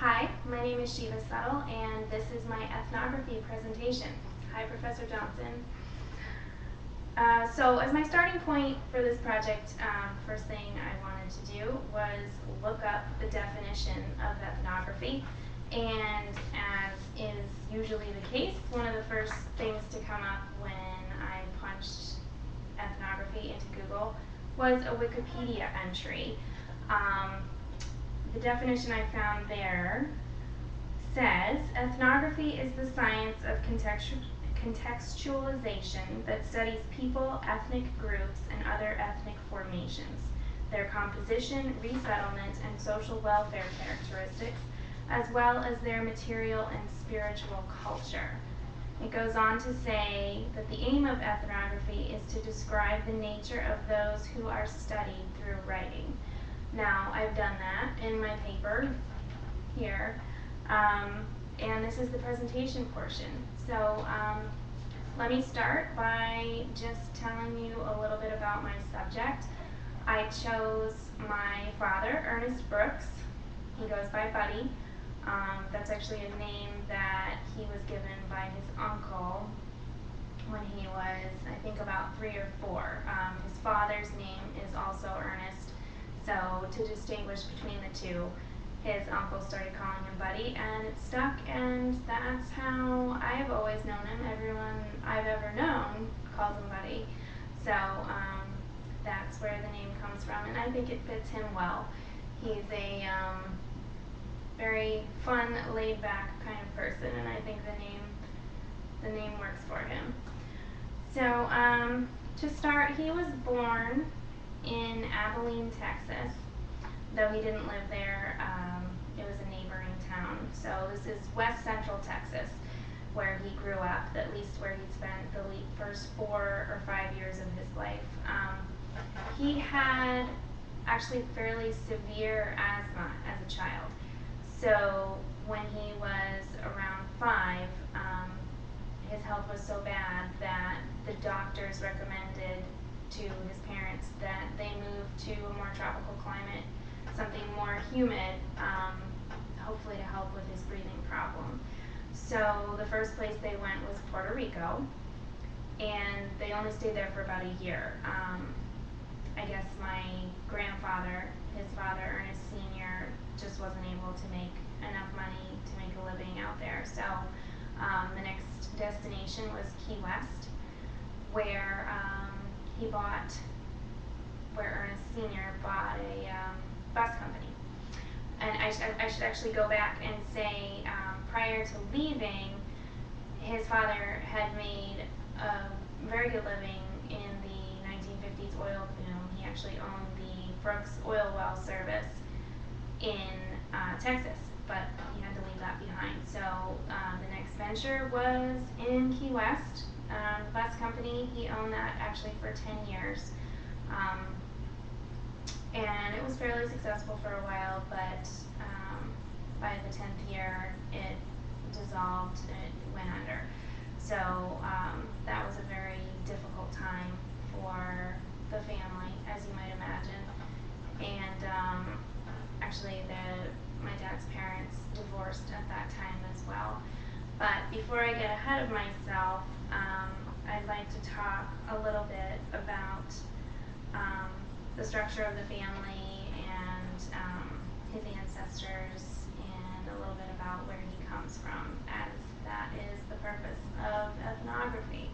Hi, my name is Shiva Settle, and this is my ethnography presentation. Hi, Professor Johnson. So as my starting point for this project, first thing I wanted to do was look up the definition of ethnography. And as is usually the case, one of the first things to come up when I punched ethnography into Google was a Wikipedia entry. The definition I found there says, ethnography is the science of contextualization that studies people, ethnic groups, and other ethnic formations, their composition, resettlement, and social welfare characteristics, as well as their material and spiritual culture. It goes on to say that the aim of ethnography is to describe the nature of those who are studied through writing. Now, I've done that in my paper here, and this is the presentation portion. So let me start by just telling you a little bit about my subject. I chose my father, Ernest Brooks. He goes by Buddy. That's actually a name that he was given by his uncle when he was, I think, about 3 or 4. His father's name is also Ernest. So to distinguish between the two, his uncle started calling him Buddy, and it stuck, and that's how I have always known him. Everyone I've ever known calls him Buddy. So that's where the name comes from, and I think it fits him well. He's a very fun, laid-back kind of person, and I think the name works for him. So to start, he was born in Abilene, Texas. Though he didn't live there, it was a neighboring town. So this is west central Texas, where he grew up, at least where he spent the first 4 or 5 years of his life. He had actually fairly severe asthma as a child. So when he was around 5, his health was so bad that the doctors recommended to his parents that they move to a more tropical climate, something more humid, hopefully to help with his breathing problem. So the first place they went was Puerto Rico, and they only stayed there for about a year. I guess my grandfather, his father, Ernest Sr., just wasn't able to make enough money to make a living out there. So the next destination was Key West, where Ernest Sr. bought a bus company. And I should actually go back and say, prior to leaving, his father had made a very good living in the 1950s oil boom. He actually owned the Brooks Oil Well service in Texas, but he had to leave that behind. So the next venture was in Key West. The bus company, he owned that actually for 10 years. And it was fairly successful for a while, but by the 10th year, it dissolved, it went under. So that was a very difficult time for the family, as you might imagine. And actually, my dad's parents divorced at that time as well. But before I get ahead of myself, I'd like to talk a little bit about the structure of the family and his ancestors, and a little bit about where he comes from, as that is the purpose of ethnography.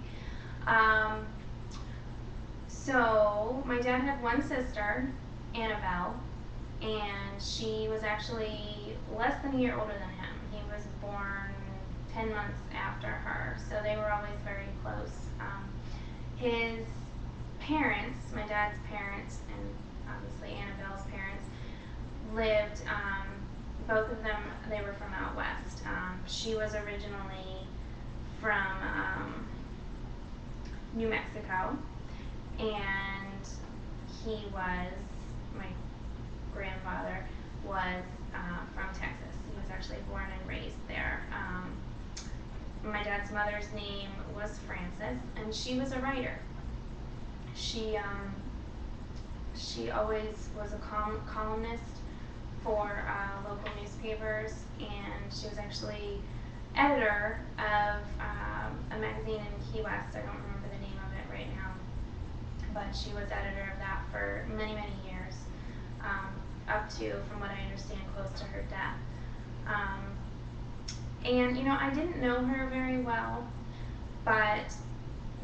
So my dad had one sister, Annabelle, and she was actually less than a year older than him. He was born 10 months after her, so they were always very close. His parents, my dad's parents, and obviously Annabelle's parents, lived, both of them, they were from out west. She was originally from New Mexico, and my grandfather was from Texas. He was actually born and raised there. My dad's mother's name was Frances, and she was a writer. She always was a columnist for local newspapers, and she was actually editor of a magazine in Key West. I don't remember the name of it right now, but she was editor of that for many, many years, up to, from what I understand, close to her death. And you know, I didn't know her very well, but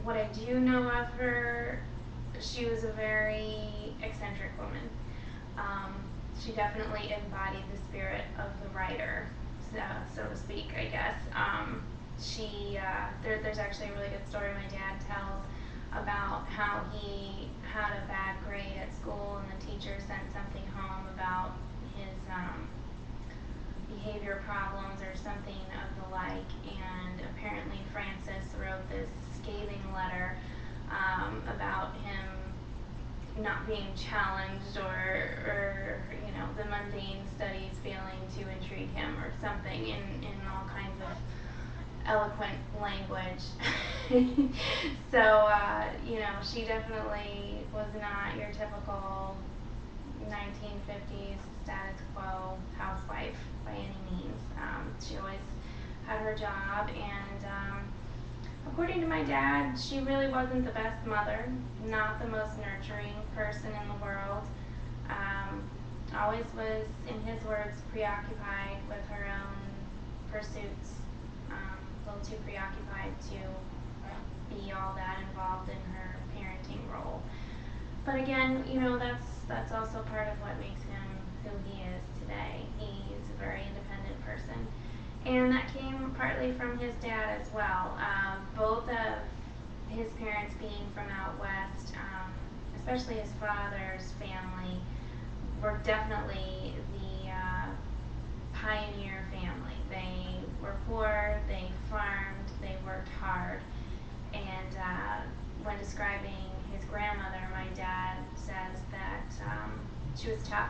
what I do know of her, she was a very eccentric woman. She definitely embodied the spirit of the writer, so to speak, I guess. There's actually a really good story my dad tells about how he had a bad grade at school and the teacher sent something home about his behavior problems or something of the like, and apparently Francis wrote this scathing letter about him not being challenged, or you know, the mundane studies failing to intrigue him or something, in all kinds of eloquent language. So you know, she definitely was not your typical 1950s status quo housewife by any means. She always had her job, and according to my dad, she really wasn't the best mother, not the most nurturing person in the world. Always was, in his words, preoccupied with her own pursuits, a little too preoccupied to be all that involved in her parenting role. But again, you know, that's also part of what makes him who he is today. He's a very independent person. And that came partly from his dad as well. Both of his parents being from out west, especially his father's family, were definitely the pioneer family. They were poor, they farmed, they worked hard. And when describing his grandmother, my dad says that she was tough,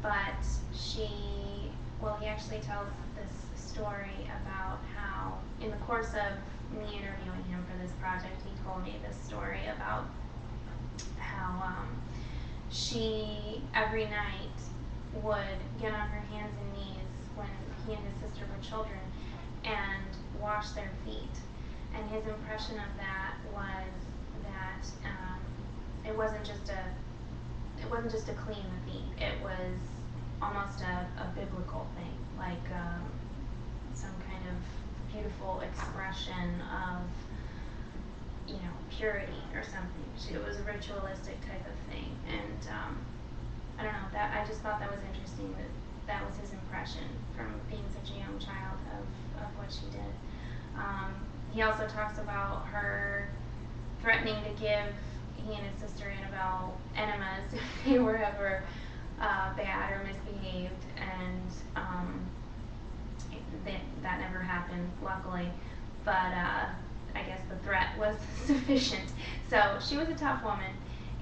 but he actually tells this story about how, in the course of me interviewing him for this project, he told me this story about how she, every night, would get on her hands and knees when he and his sister were children and wash their feet. And his impression of that was that it wasn't just to clean the feet. It was almost a biblical thing, like some kind of beautiful expression of, you know, purity or something. It was a ritualistic type of thing, and I don't know, that I just thought that was interesting, that was his impression from being such a young child of what she did. He also talks about her threatening to give he and his sister Annabelle enemas if they were ever bad or misbehaved, and that never happened, luckily, but I guess the threat was sufficient. So she was a tough woman,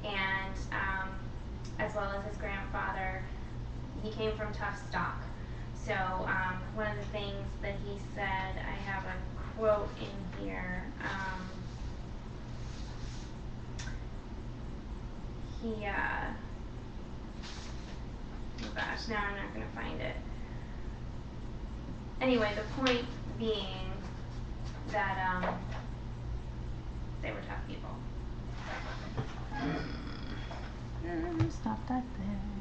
and as well as his grandfather, he came from tough stock. So one of the things that he said, I have a quote in here. Oh gosh, now I'm not going to find it. Anyway, the point being that they were tough people. Stop that there.